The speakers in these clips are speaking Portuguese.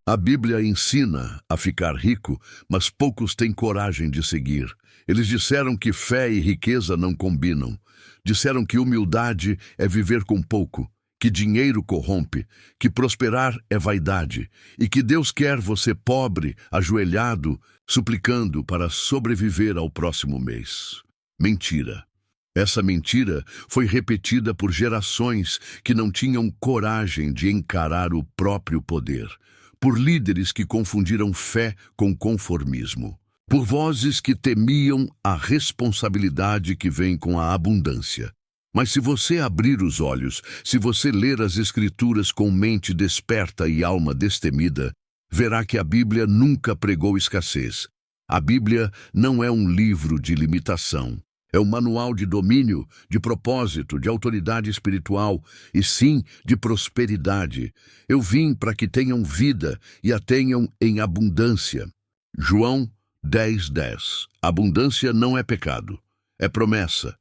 A Bíblia ensina a ficar rico, mas poucos têm coragem de seguir. Eles disseram que fé e riqueza não combinam. Disseram que humildade é viver com pouco, que dinheiro corrompe, que prosperar é vaidade e que Deus quer você pobre, ajoelhado, suplicando para sobreviver ao próximo mês. Mentira. Essa mentira foi repetida por gerações que não tinham coragem de encarar o próprio poder, por líderes que confundiram fé com conformismo, por vozes que temiam a responsabilidade que vem com a abundância. Mas se você abrir os olhos, se você ler as Escrituras com mente desperta e alma destemida, verá que a Bíblia nunca pregou escassez. A Bíblia não é um livro de limitação. É um manual de domínio, de propósito, de autoridade espiritual e sim de prosperidade. Eu vim para que tenham vida e a tenham em abundância. João 10:10. Abundância não é pecado, é promessa.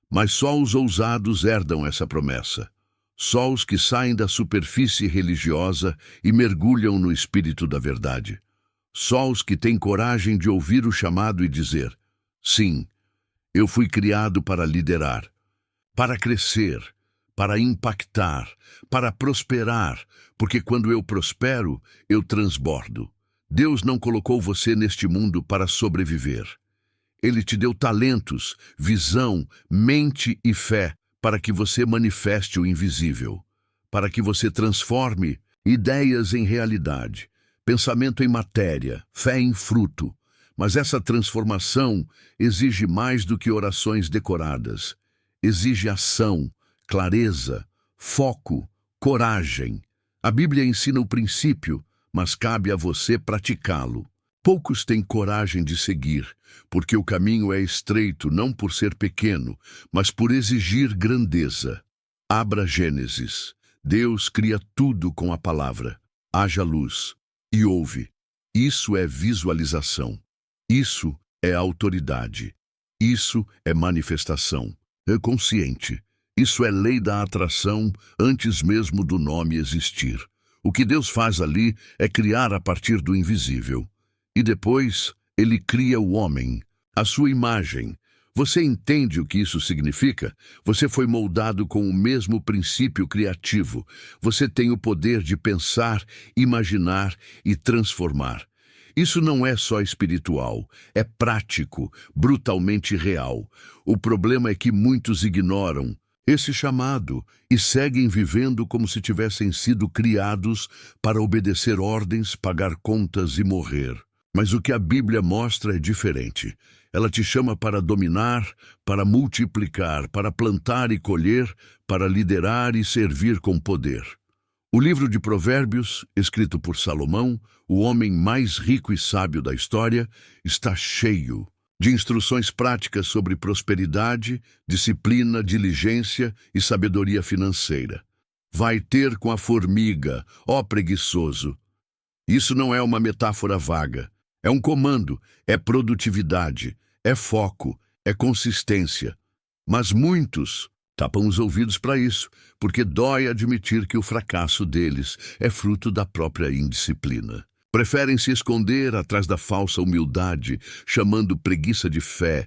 Mas só os ousados herdam essa promessa. Só os que saem da superfície religiosa e mergulham no espírito da verdade. Só os que têm coragem de ouvir o chamado e dizer: sim, eu fui criado para liderar, para crescer, para impactar, para prosperar, porque quando eu prospero, eu transbordo. Deus não colocou você neste mundo para sobreviver. Ele te deu talentos, visão, mente e fé para que você manifeste o invisível, para que você transforme ideias em realidade, pensamento em matéria, fé em fruto. Mas essa transformação exige mais do que orações decoradas. Exige ação, clareza, foco, coragem. A Bíblia ensina o princípio, mas cabe a você praticá-lo. Poucos têm coragem de seguir, porque o caminho é estreito não por ser pequeno, mas por exigir grandeza. Abra Gênesis. Deus cria tudo com a palavra. Haja luz. E ouve. Isso é visualização. Isso é autoridade. Isso é manifestação. É consciente. Isso é lei da atração antes mesmo do nome existir. O que Deus faz ali é criar a partir do invisível. E depois, ele cria o homem, a sua imagem. Você entende o que isso significa? Você foi moldado com o mesmo princípio criativo. Você tem o poder de pensar, imaginar e transformar. Isso não é só espiritual, é prático, brutalmente real. O problema é que muitos ignoram esse chamado e seguem vivendo como se tivessem sido criados para obedecer ordens, pagar contas e morrer. Mas o que a Bíblia mostra é diferente. Ela te chama para dominar, para multiplicar, para plantar e colher, para liderar e servir com poder. O livro de Provérbios, escrito por Salomão, o homem mais rico e sábio da história, está cheio de instruções práticas sobre prosperidade, disciplina, diligência e sabedoria financeira. Vai ter com a formiga, ó preguiçoso. Isso não é uma metáfora vaga. É um comando, é produtividade, é foco, é consistência. Mas muitos tapam os ouvidos para isso, porque dói admitir que o fracasso deles é fruto da própria indisciplina. Preferem se esconder atrás da falsa humildade, chamando preguiça de fé,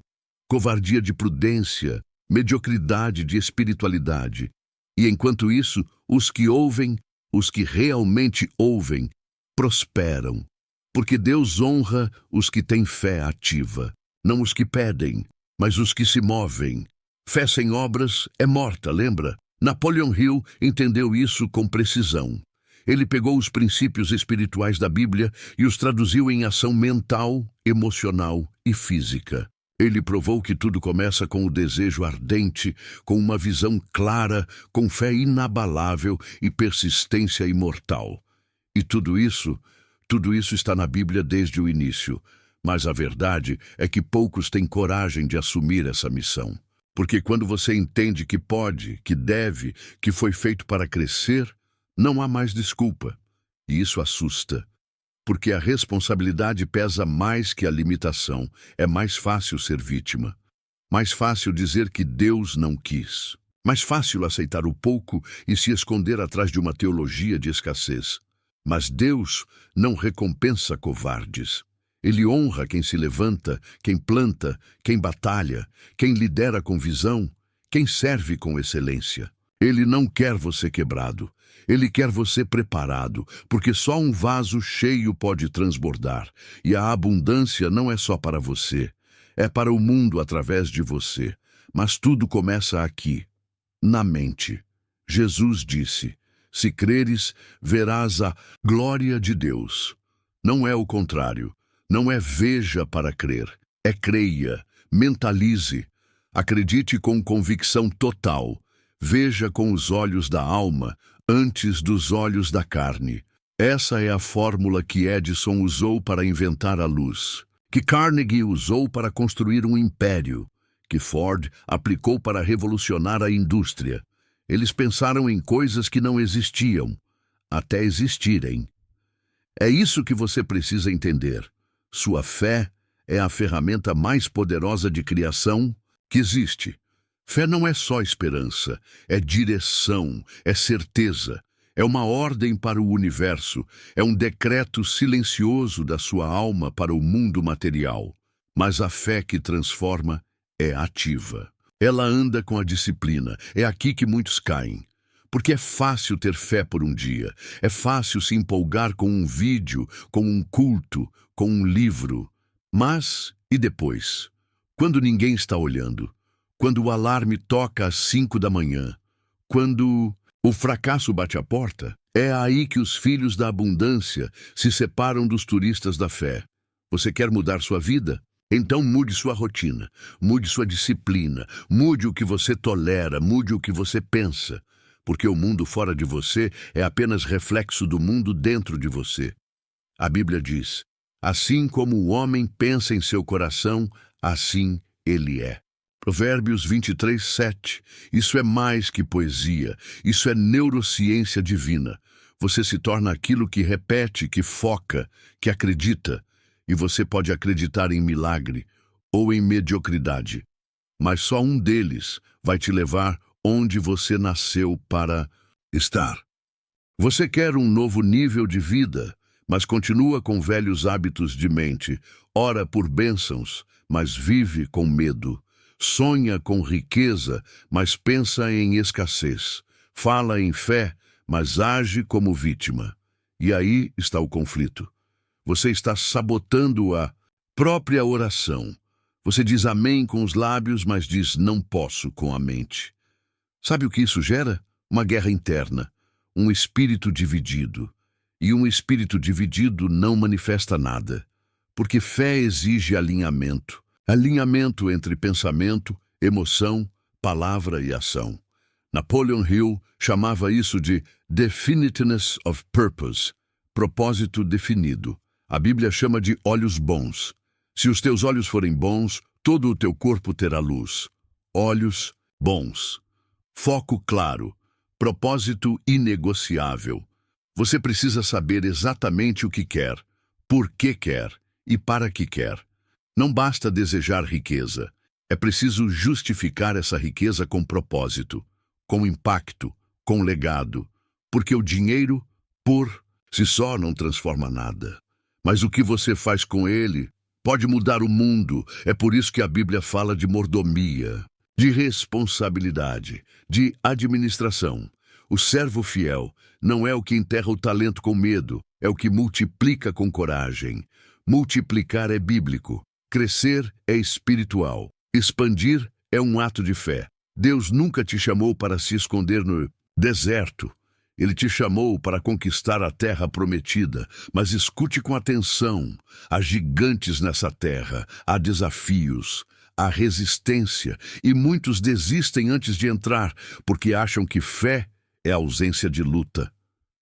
covardia de prudência, mediocridade de espiritualidade. E enquanto isso, os que ouvem, os que realmente ouvem, prosperam. Porque Deus honra os que têm fé ativa, não os que pedem, mas os que se movem. Fé sem obras é morta, lembra? Napoleon Hill entendeu isso com precisão. Ele pegou os princípios espirituais da Bíblia e os traduziu em ação mental, emocional e física. Ele provou que tudo começa com o desejo ardente, com uma visão clara, com fé inabalável e persistência imortal. E tudo isso está na Bíblia desde o início, mas a verdade é que poucos têm coragem de assumir essa missão. Porque quando você entende que pode, que deve, que foi feito para crescer, não há mais desculpa. E isso assusta. Porque a responsabilidade pesa mais que a limitação. É mais fácil ser vítima. Mais fácil dizer que Deus não quis. Mais fácil aceitar o pouco e se esconder atrás de uma teologia de escassez. Mas Deus não recompensa covardes. Ele honra quem se levanta, quem planta, quem batalha, quem lidera com visão, quem serve com excelência. Ele não quer você quebrado. Ele quer você preparado, porque só um vaso cheio pode transbordar. E a abundância não é só para você, é para o mundo através de você. Mas tudo começa aqui, na mente. Jesus disse: se creres, verás a glória de Deus. Não é o contrário. Não é veja para crer. É creia, mentalize. Acredite com convicção total. Veja com os olhos da alma, antes dos olhos da carne. Essa é a fórmula que Edison usou para inventar a luz, que Carnegie usou para construir um império, que Ford aplicou para revolucionar a indústria. Eles pensaram em coisas que não existiam, até existirem. É isso que você precisa entender. Sua fé é a ferramenta mais poderosa de criação que existe. Fé não é só esperança, é direção, é certeza, é uma ordem para o universo, é um decreto silencioso da sua alma para o mundo material. Mas a fé que transforma é ativa. Ela anda com a disciplina. É aqui que muitos caem. Porque é fácil ter fé por um dia, é fácil se empolgar com um vídeo, com um culto, com um livro. Mas, e depois? Quando ninguém está olhando? Quando o alarme toca às 5 da manhã? Quando o fracasso bate à porta? É aí que os filhos da abundância se separam dos turistas da fé. Você quer mudar sua vida? Então mude sua rotina, mude sua disciplina, mude o que você tolera, mude o que você pensa. Porque o mundo fora de você é apenas reflexo do mundo dentro de você. A Bíblia diz: assim como o homem pensa em seu coração, assim ele é. Provérbios 23:7. Isso é mais que poesia, isso é neurociência divina. Você se torna aquilo que repete, que foca, que acredita. E você pode acreditar em milagre ou em mediocridade. Mas só um deles vai te levar onde você nasceu para estar. Você quer um novo nível de vida, mas continua com velhos hábitos de mente. Ora por bênçãos, mas vive com medo. Sonha com riqueza, mas pensa em escassez. Fala em fé, mas age como vítima. E aí está o conflito. Você está sabotando a própria oração. Você diz amém com os lábios, mas diz não posso com a mente. Sabe o que isso gera? Uma guerra interna, um espírito dividido. E um espírito dividido não manifesta nada, porque fé exige alinhamento. Alinhamento entre pensamento, emoção, palavra e ação. Napoleon Hill chamava isso de definiteness of purpose, propósito definido. A Bíblia chama de olhos bons. Se os teus olhos forem bons, todo o teu corpo terá luz. Olhos bons. Foco claro. Propósito inegociável. Você precisa saber exatamente o que quer, por que quer e para que quer. Não basta desejar riqueza. É preciso justificar essa riqueza com propósito, com impacto, com legado. Porque o dinheiro, por si só, não transforma nada. Mas o que você faz com ele pode mudar o mundo. É por isso que a Bíblia fala de mordomia, de responsabilidade, de administração. O servo fiel não é o que enterra o talento com medo, é o que multiplica com coragem. Multiplicar é bíblico, crescer é espiritual, expandir é um ato de fé. Deus nunca te chamou para se esconder no deserto. Ele te chamou para conquistar a terra prometida, mas escute com atenção. Há gigantes nessa terra, há desafios, há resistência, e muitos desistem antes de entrar, porque acham que fé é ausência de luta.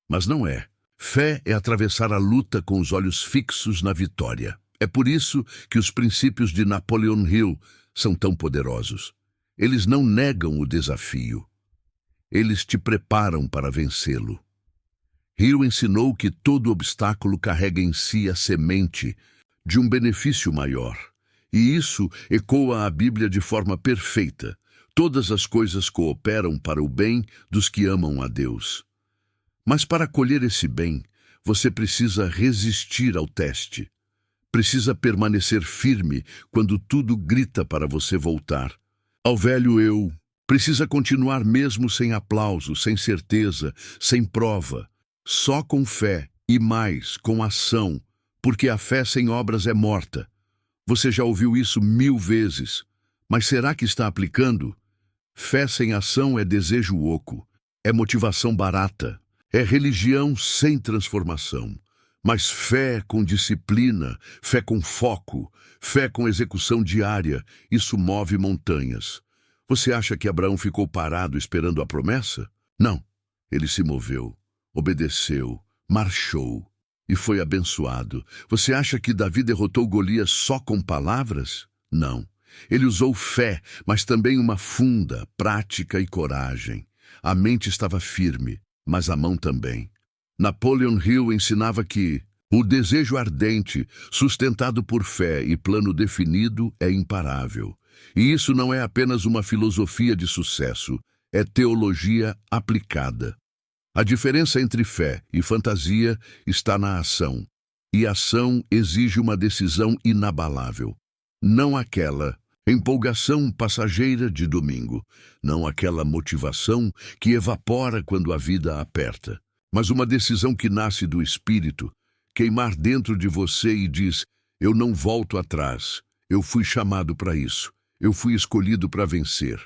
Mas não é. Fé é atravessar a luta com os olhos fixos na vitória. É por isso que os princípios de Napoleon Hill são tão poderosos. Eles não negam o desafio. Eles te preparam para vencê-lo. Hill ensinou que todo obstáculo carrega em si a semente de um benefício maior. E isso ecoa a Bíblia de forma perfeita. Todas as coisas cooperam para o bem dos que amam a Deus. Mas para colher esse bem, você precisa resistir ao teste. Precisa permanecer firme quando tudo grita para você voltar. Ao velho eu, precisa continuar mesmo sem aplauso, sem certeza, sem prova. Só com fé e mais, com ação, porque a fé sem obras é morta. Você já ouviu isso 1000 vezes, mas será que está aplicando? Fé sem ação é desejo oco, é motivação barata, é religião sem transformação. Mas fé com disciplina, fé com foco, fé com execução diária, isso move montanhas. Você acha que Abraão ficou parado esperando a promessa? Não. Ele se moveu, obedeceu, marchou e foi abençoado. Você acha que Davi derrotou Golias só com palavras? Não. Ele usou fé, mas também uma funda, prática e coragem. A mente estava firme, mas a mão também. Napoleon Hill ensinava que o desejo ardente, sustentado por fé e plano definido, é imparável. E isso não é apenas uma filosofia de sucesso, é teologia aplicada. A diferença entre fé e fantasia está na ação. E a ação exige uma decisão inabalável. Não aquela empolgação passageira de domingo, não aquela motivação que evapora quando a vida aperta, mas uma decisão que nasce do Espírito, queimar dentro de você e diz: eu não volto atrás, eu fui chamado para isso, eu fui escolhido para vencer.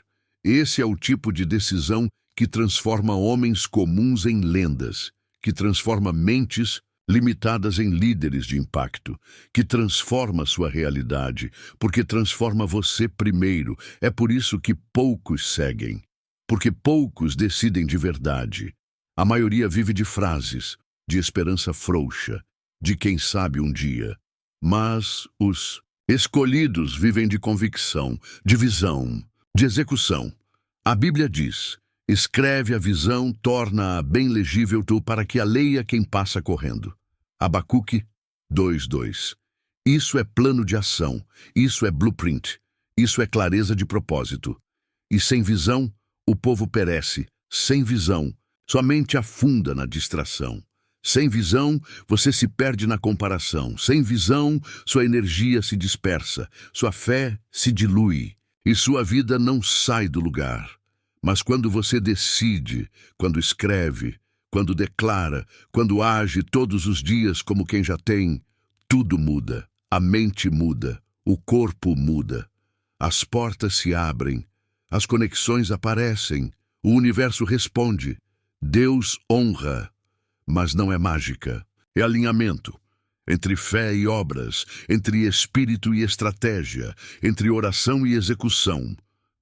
Esse é o tipo de decisão que transforma homens comuns em lendas, que transforma mentes limitadas em líderes de impacto, que transforma sua realidade, porque transforma você primeiro. É por isso que poucos seguem, porque poucos decidem de verdade. A maioria vive de frases, de esperança frouxa, de quem sabe um dia. Mas os escolhidos vivem de convicção, de visão, de execução. A Bíblia diz: escreve a visão, torna-a bem legível para que a leia quem passa correndo. Abacuque 2:2. Isso é plano de ação, isso é blueprint, isso é clareza de propósito. E sem visão, o povo perece. Sem visão, sua mente afunda na distração. Sem visão, você se perde na comparação. Sem visão, sua energia se dispersa, sua fé se dilui e sua vida não sai do lugar. Mas quando você decide, quando escreve, quando declara, quando age todos os dias como quem já tem, tudo muda. A mente muda, o corpo muda. As portas se abrem, as conexões aparecem, o universo responde. Deus honra, mas não é mágica, é alinhamento. Entre fé e obras, entre espírito e estratégia, entre oração e execução.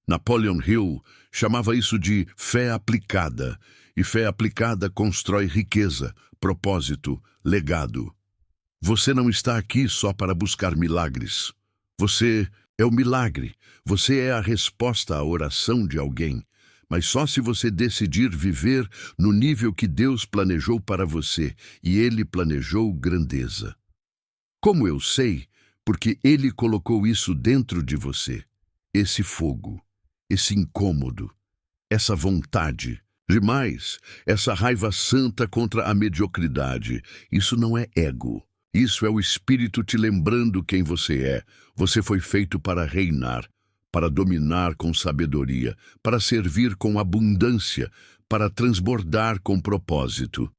Napoleon Hill chamava isso de fé aplicada, e fé aplicada constrói riqueza, propósito, legado. Você não está aqui só para buscar milagres. Você é o milagre, você é a resposta à oração de alguém, mas só se você decidir viver no nível que Deus planejou para você, e Ele planejou grandeza. Como eu sei? Porque Ele colocou isso dentro de você, esse fogo. Esse incômodo, essa vontade, demais, essa raiva santa contra a mediocridade. Isso não é ego. Isso é o Espírito te lembrando quem você é. Você foi feito para reinar, para dominar com sabedoria, para servir com abundância, para transbordar com propósito.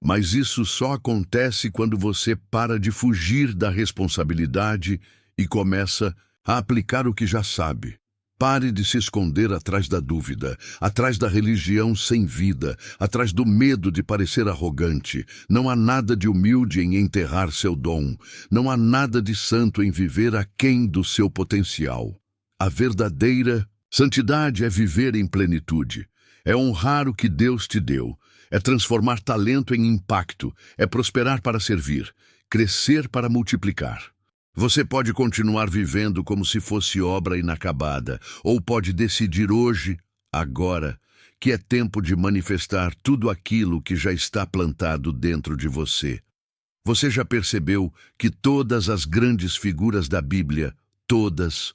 Mas isso só acontece quando você para de fugir da responsabilidade e começa a aplicar o que já sabe. Pare de se esconder atrás da dúvida, atrás da religião sem vida, atrás do medo de parecer arrogante. Não há nada de humilde em enterrar seu dom. Não há nada de santo em viver aquém do seu potencial. A verdadeira santidade é viver em plenitude. É honrar o que Deus te deu. É transformar talento em impacto. É prosperar para servir. Crescer para multiplicar. Você pode continuar vivendo como se fosse obra inacabada, ou pode decidir hoje, agora, que é tempo de manifestar tudo aquilo que já está plantado dentro de você. Você já percebeu que todas as grandes figuras da Bíblia, todas,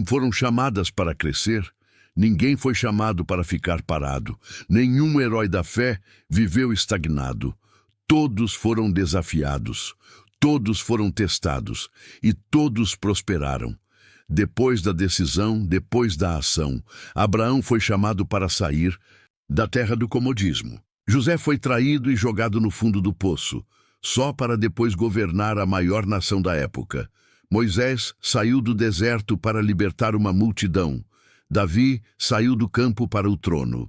foram chamadas para crescer? Ninguém foi chamado para ficar parado. Nenhum herói da fé viveu estagnado. Todos foram desafiados, todos foram testados e todos prosperaram. Depois da decisão, depois da ação, Abraão foi chamado para sair da terra do comodismo. José foi traído e jogado no fundo do poço, só para depois governar a maior nação da época. Moisés saiu do deserto para libertar uma multidão. Davi saiu do campo para o trono.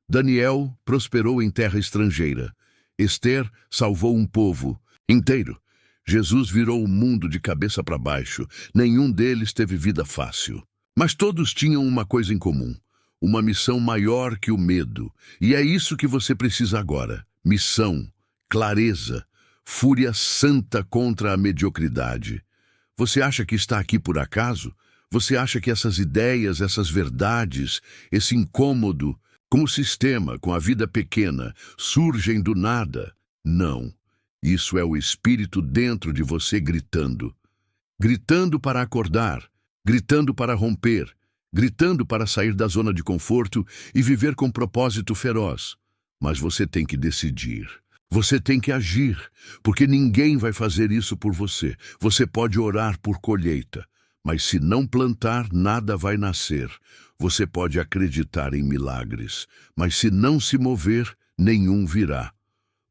Daniel prosperou em terra estrangeira. Esther salvou um povo inteiro. Jesus virou o mundo de cabeça para baixo. Nenhum deles teve vida fácil. Mas todos tinham uma coisa em comum: uma missão maior que o medo. E é isso que você precisa agora: missão, clareza, fúria santa contra a mediocridade. Você acha que está aqui por acaso? Você acha que essas ideias, essas verdades, esse incômodo com o sistema, com a vida pequena, surgem do nada? Não. Isso é o espírito dentro de você gritando. Gritando para acordar, gritando para romper, gritando para sair da zona de conforto e viver com propósito feroz. Mas você tem que decidir. Você tem que agir, porque ninguém vai fazer isso por você. Você pode orar por colheita, mas se não plantar, nada vai nascer. Você pode acreditar em milagres, mas se não se mover, nenhum virá.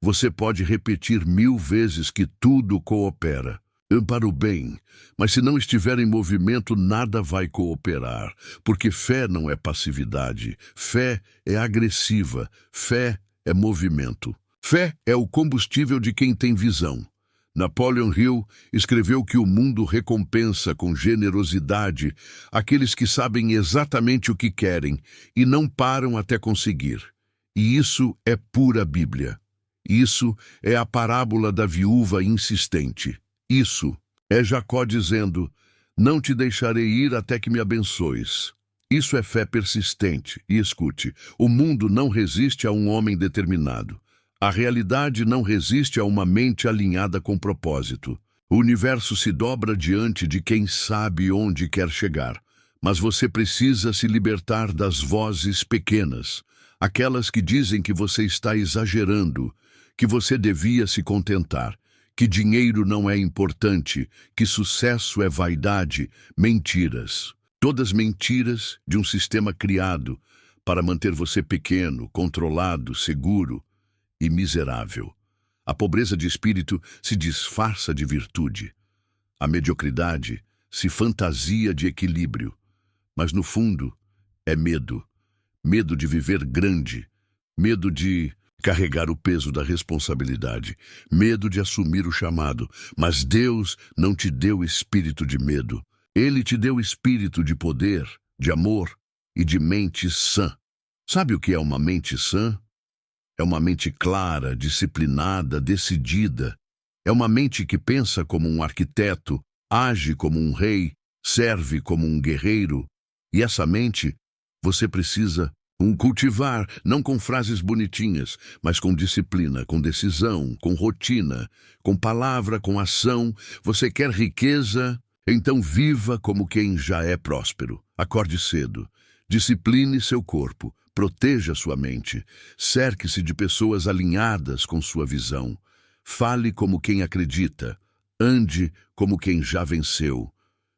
Você pode repetir 1000 vezes que tudo coopera para o bem, mas se não estiver em movimento, nada vai cooperar, porque fé não é passividade, fé é agressiva, fé é movimento. Fé é o combustível de quem tem visão. Napoleon Hill escreveu que o mundo recompensa com generosidade aqueles que sabem exatamente o que querem e não param até conseguir. E isso é pura Bíblia. Isso é a parábola da viúva insistente. Isso é Jacó dizendo: não te deixarei ir até que me abençoes. Isso é fé persistente. E escute, o mundo não resiste a um homem determinado. A realidade não resiste a uma mente alinhada com propósito. O universo se dobra diante de quem sabe onde quer chegar. Mas você precisa se libertar das vozes pequenas, aquelas que dizem que você está exagerando, que você devia se contentar, que dinheiro não é importante, que sucesso é vaidade, mentiras. Todas mentiras de um sistema criado para manter você pequeno, controlado, seguro e miserável. A pobreza de espírito se disfarça de virtude. A mediocridade se fantasia de equilíbrio. Mas no fundo é medo. Medo de viver grande. Medo de carregar o peso da responsabilidade. Medo de assumir o chamado. Mas Deus não te deu espírito de medo. Ele te deu espírito de poder, de amor e de mente sã. Sabe o que é uma mente sã? É uma mente clara, disciplinada, decidida. É uma mente que pensa como um arquiteto, age como um rei, serve como um guerreiro. E essa mente você precisa cultivar, não com frases bonitinhas, mas com disciplina, com decisão, com rotina, com palavra, com ação. Você quer riqueza? Então viva como quem já é próspero. Acorde cedo. Discipline seu corpo. Proteja sua mente. Cerque-se de pessoas alinhadas com sua visão. Fale como quem acredita. Ande como quem já venceu.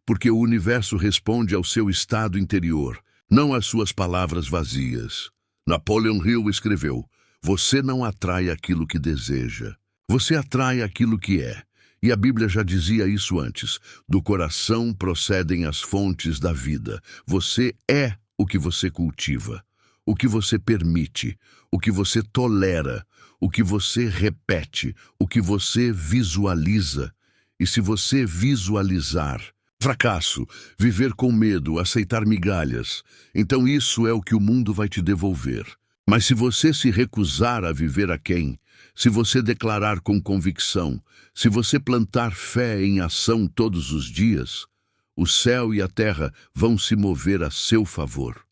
Porque o universo responde ao seu estado interior, não às suas palavras vazias. Napoleon Hill escreveu: você não atrai aquilo que deseja. Você atrai aquilo que é. E a Bíblia já dizia isso antes. Do coração procedem as fontes da vida. Você é o que você cultiva. O que você permite, o que você tolera, o que você repete, o que você visualiza. E se você visualizar fracasso, viver com medo, aceitar migalhas, então isso é o que o mundo vai te devolver. Mas se você se recusar a viver aquém, se você declarar com convicção, se você plantar fé em ação todos os dias, o céu e a terra vão se mover a seu favor.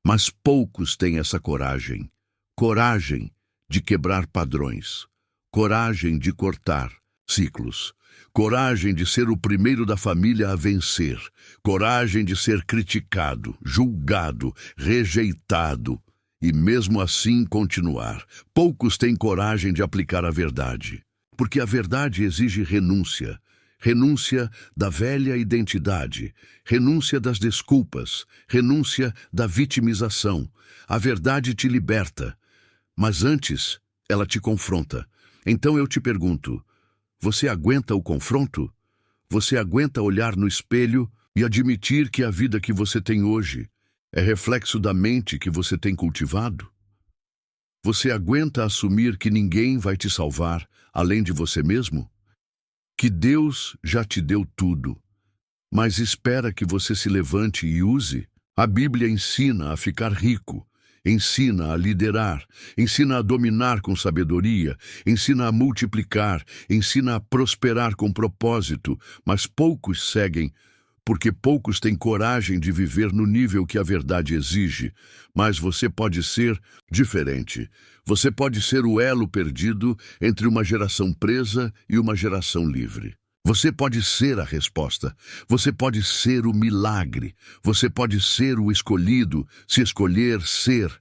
Mas poucos têm essa coragem. Coragem de quebrar padrões. Coragem de cortar ciclos. Coragem de ser o primeiro da família a vencer. Coragem de ser criticado, julgado, rejeitado e mesmo assim continuar. Poucos têm coragem de aplicar a verdade, porque a verdade exige renúncia. Renúncia da velha identidade, renúncia das desculpas, renúncia da vitimização. A verdade te liberta, mas antes ela te confronta. Então eu te pergunto, você aguenta o confronto? Você aguenta olhar no espelho e admitir que a vida que você tem hoje é reflexo da mente que você tem cultivado? Você aguenta assumir que ninguém vai te salvar além de você mesmo? Que Deus já te deu tudo, mas espera que você se levante e use? A Bíblia ensina a ficar rico, ensina a liderar, ensina a dominar com sabedoria, ensina a multiplicar, ensina a prosperar com propósito, mas poucos seguem, porque poucos têm coragem de viver no nível que a verdade exige. Mas você pode ser diferente. Você pode ser o elo perdido entre uma geração presa e uma geração livre. Você pode ser a resposta. Você pode ser o milagre. Você pode ser o escolhido, se escolher ser.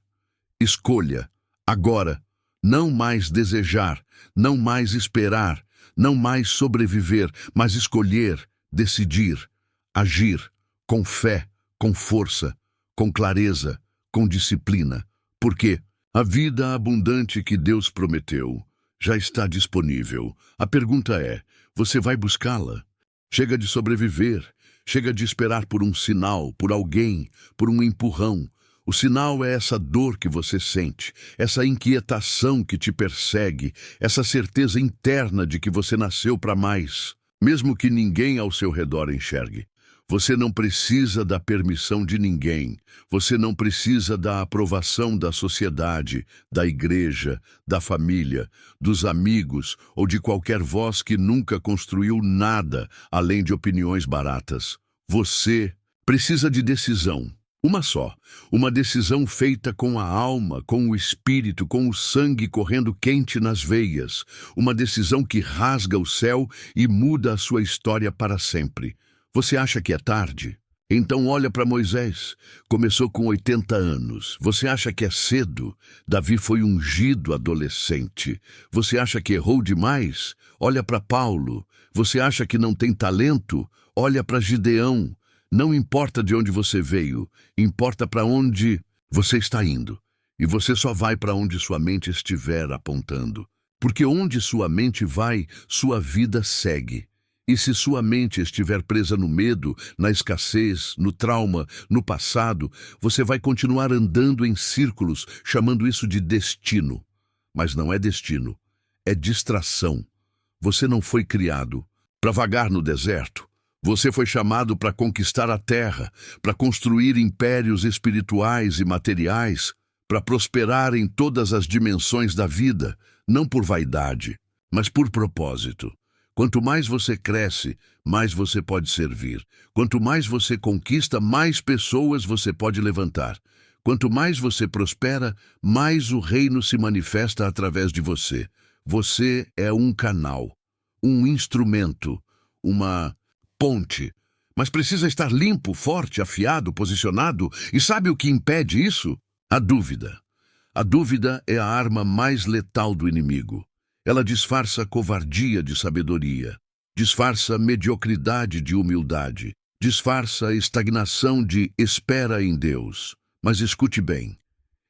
Escolha. Agora. Não mais desejar, não mais esperar, não mais sobreviver, mas escolher, decidir. Agir com fé, com força, com clareza, com disciplina. Porque a vida abundante que Deus prometeu já está disponível. A pergunta é, você vai buscá-la? Chega de sobreviver, chega de esperar por um sinal, por alguém, por um empurrão. O sinal é essa dor que você sente, essa inquietação que te persegue, essa certeza interna de que você nasceu para mais, mesmo que ninguém ao seu redor enxergue. Você não precisa da permissão de ninguém. Você não precisa da aprovação da sociedade, da igreja, da família, dos amigos ou de qualquer voz que nunca construiu nada além de opiniões baratas. Você precisa de decisão. Uma só. Uma decisão feita com a alma, com o espírito, com o sangue correndo quente nas veias. Uma decisão que rasga o céu e muda a sua história para sempre. Você acha que é tarde? Então olha para Moisés. Começou com 80 anos. Você acha que é cedo? Davi foi ungido adolescente. Você acha que errou demais? Olha para Paulo. Você acha que não tem talento? Olha para Gideão. Não importa de onde você veio, importa para onde você está indo. E você só vai para onde sua mente estiver apontando. Porque onde sua mente vai, sua vida segue. E se sua mente estiver presa no medo, na escassez, no trauma, no passado, você vai continuar andando em círculos, chamando isso de destino. Mas não é destino, é distração. Você não foi criado para vagar no deserto. Você foi chamado para conquistar a terra, para construir impérios espirituais e materiais, para prosperar em todas as dimensões da vida, não por vaidade, mas por propósito. Quanto mais você cresce, mais você pode servir. Quanto mais você conquista, mais pessoas você pode levantar. Quanto mais você prospera, mais o reino se manifesta através de você. Você é um canal, um instrumento, uma ponte. Mas precisa estar limpo, forte, afiado, posicionado. E sabe o que impede isso? A dúvida. A dúvida é a arma mais letal do inimigo. Ela disfarça covardia de sabedoria, disfarça mediocridade de humildade, disfarça estagnação de espera em Deus. Mas escute bem,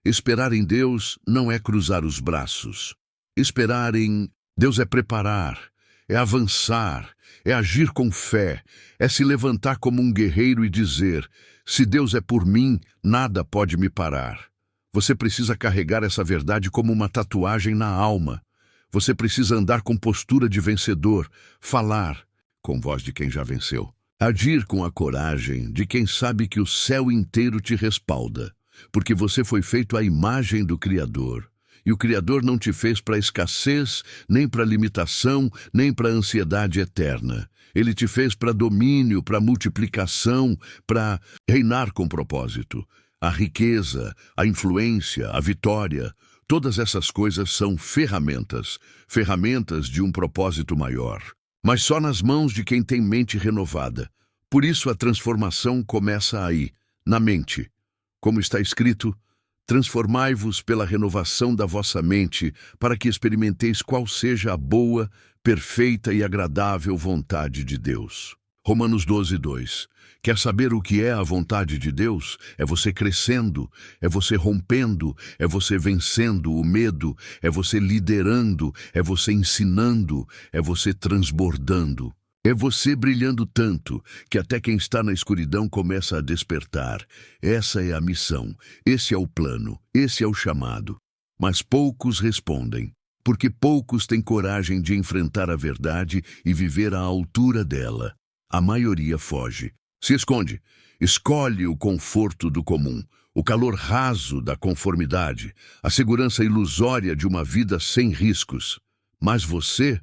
esperar em Deus não é cruzar os braços. Esperar em Deus é preparar, é avançar, é agir com fé, é se levantar como um guerreiro e dizer, se Deus é por mim, nada pode me parar. Você precisa carregar essa verdade como uma tatuagem na alma. Você precisa andar com postura de vencedor, falar com voz de quem já venceu, agir com a coragem de quem sabe que o céu inteiro te respalda, porque você foi feito à imagem do Criador. E o Criador não te fez para escassez, nem para limitação, nem para ansiedade eterna. Ele te fez para domínio, para multiplicação, para reinar com propósito. A riqueza, a influência, a vitória, todas essas coisas são ferramentas, ferramentas de um propósito maior. Mas só nas mãos de quem tem mente renovada. Por isso a transformação começa aí, na mente. Como está escrito, Transformai-vos pela renovação da vossa mente, para que experimenteis qual seja a boa, perfeita e agradável vontade de Deus. Romanos 12:2. Quer saber o que é a vontade de Deus? É você crescendo, é você rompendo, é você vencendo o medo, é você liderando, é você ensinando, é você transbordando. É você brilhando tanto que até quem está na escuridão começa a despertar. Essa é a missão, esse é o plano, esse é o chamado. Mas poucos respondem, porque poucos têm coragem de enfrentar a verdade e viver à altura dela. A maioria foge, se esconde, escolhe o conforto do comum, o calor raso da conformidade, a segurança ilusória de uma vida sem riscos. Mas você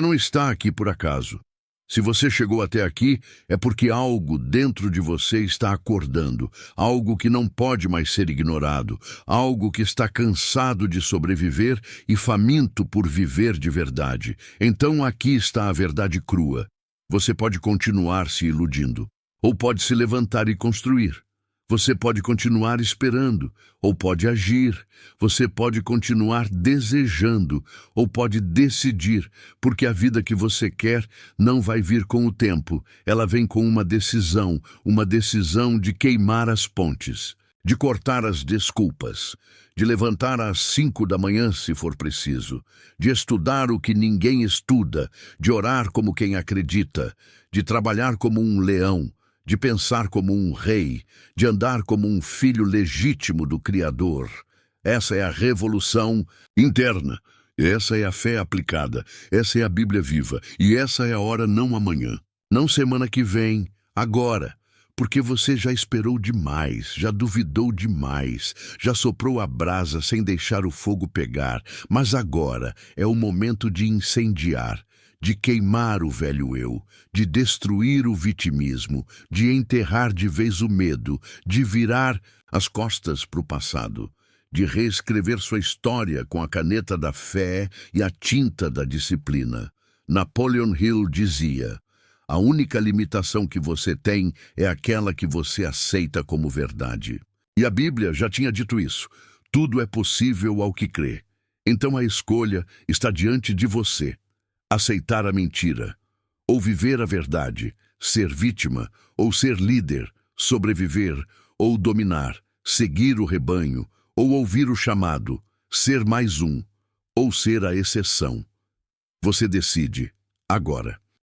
não está aqui por acaso. Se você chegou até aqui, é porque algo dentro de você está acordando, algo que não pode mais ser ignorado, algo que está cansado de sobreviver e faminto por viver de verdade. Então aqui está a verdade crua. Você pode continuar se iludindo, ou pode se levantar e construir. Você pode continuar esperando, ou pode agir. Você pode continuar desejando, ou pode decidir, porque a vida que você quer não vai vir com o tempo. Ela vem com uma decisão de queimar as pontes, de cortar as desculpas, de levantar às 5 da manhã, se for preciso, de estudar o que ninguém estuda, de orar como quem acredita, de trabalhar como um leão, de pensar como um rei, de andar como um filho legítimo do Criador. Essa é a revolução interna. Essa é a fé aplicada. Essa é a Bíblia viva. E essa é a hora não amanhã, não semana que vem, agora. Porque você já esperou demais, já duvidou demais, já soprou a brasa sem deixar o fogo pegar. Mas agora é o momento de incendiar, de queimar o velho eu, de destruir o vitimismo, de enterrar de vez o medo, de virar as costas para o passado, de reescrever sua história com a caneta da fé e a tinta da disciplina. Napoleon Hill dizia: a única limitação que você tem é aquela que você aceita como verdade. E a Bíblia já tinha dito isso. Tudo é possível ao que crê. Então a escolha está diante de você. Aceitar a mentira, ou viver a verdade, ser vítima, ou ser líder, sobreviver, ou dominar, seguir o rebanho, ou ouvir o chamado, ser mais um, ou ser a exceção. Você decide, agora.